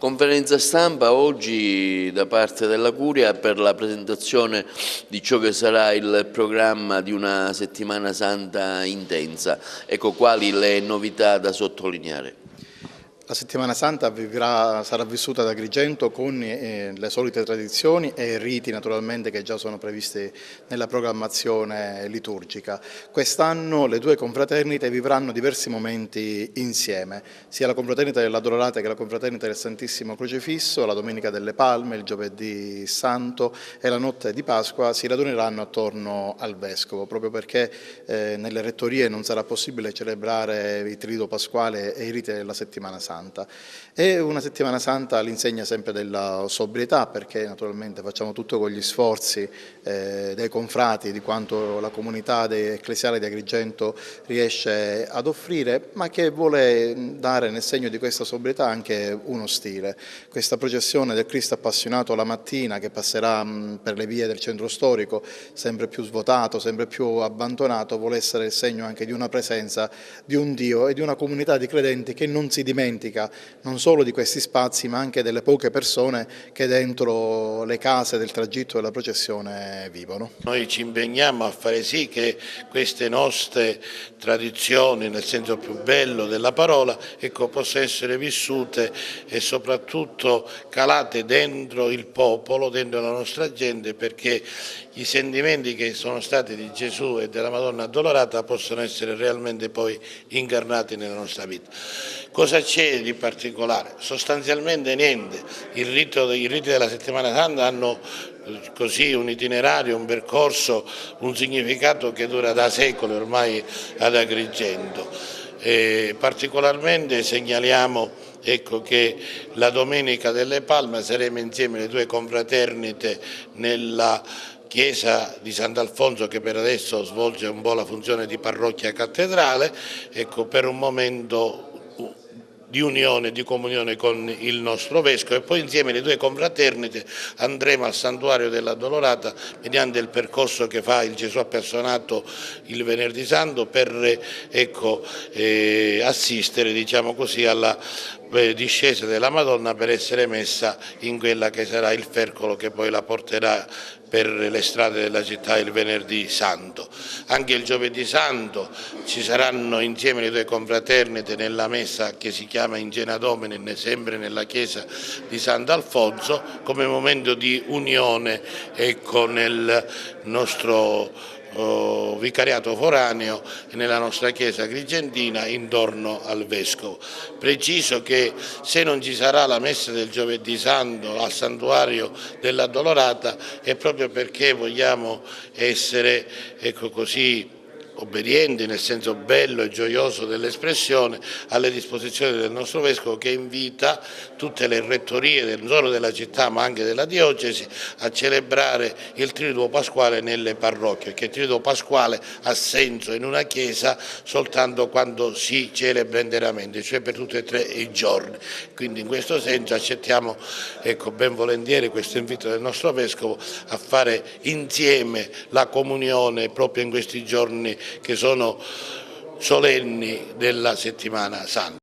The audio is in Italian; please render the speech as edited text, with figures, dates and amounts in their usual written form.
Conferenza stampa oggi da parte della Curia per la presentazione di ciò che sarà il programma di una settimana santa intensa. Ecco, quali le novità da sottolineare? La settimana santa sarà vissuta ad Agrigento con le solite tradizioni e riti naturalmente che già sono previsti nella programmazione liturgica. Quest'anno le due confraternite vivranno diversi momenti insieme, sia la confraternita dell'Addolorata che la confraternita del Santissimo Crocifisso, la Domenica delle Palme, il Giovedì Santo e la notte di Pasqua si raduneranno attorno al Vescovo, proprio perché nelle rettorie non sarà possibile celebrare il Triduo Pasquale e i riti della settimana santa. È una settimana santa all'insegna sempre della sobrietà, perché naturalmente facciamo tutto con gli sforzi dei confrati, di quanto la comunità ecclesiale di Agrigento riesce ad offrire, ma che vuole dare nel segno di questa sobrietà anche uno stile. Questa processione del Cristo appassionato la mattina, che passerà per le vie del centro storico, sempre più svuotato, sempre più abbandonato, vuole essere il segno anche di una presenza di un Dio e di una comunità di credenti che non si dimentica non solo di questi spazi, ma anche delle poche persone che dentro le case del tragitto della processione vivono. Noi ci impegniamo a fare sì che queste nostre tradizioni, nel senso più bello della parola, possano essere vissute e soprattutto calate dentro il popolo, dentro la nostra gente, perché i sentimenti che sono stati di Gesù e della Madonna Addolorata possono essere realmente poi incarnati nella nostra vita. Cosa c'è di particolare? Sostanzialmente niente. I riti della Settimana Santa hanno così un itinerario, un percorso, un significato che dura da secoli ormai ad Agrigento. Particolarmente segnaliamo che la Domenica delle Palme saremo insieme le due confraternite nella Chiesa di Sant'Alfonso, che per adesso svolge un po' la funzione di parrocchia cattedrale, per un momento di unione, di comunione con il nostro Vescovo, e poi insieme le due confraternite andremo al Santuario dell'Addolorata mediante il percorso che fa il Gesù appassionato il Venerdì Santo per assistere, diciamo così, alla discesa della Madonna, per essere messa in quella che sarà il fercolo che poi la porterà per le strade della città il Venerdì Santo. Anche il Giovedì Santo ci saranno insieme le due confraternite nella messa che si chiama Ingena Domine, sempre nella chiesa di Sant'Alfonso, come momento di unione nel nostro vicariato foraneo e nella nostra chiesa agrigentina intorno al Vescovo. Preciso che se non ci sarà la messa del Giovedì Santo al Santuario dell'Addolorata è proprio perché vogliamo essere così obbedienti, nel senso bello e gioioso dell'espressione, alle disposizioni del nostro Vescovo, che invita tutte le rettorie non solo della città ma anche della diocesi a celebrare il Triduo Pasquale nelle parrocchie, che il Triduo Pasquale ha senso in una chiesa soltanto quando si celebra interamente, cioè per tutti e tre i giorni. Quindi in questo senso accettiamo ben volentieri questo invito del nostro Vescovo a fare insieme la comunione proprio in questi giorni che sono solenni della Settimana Santa.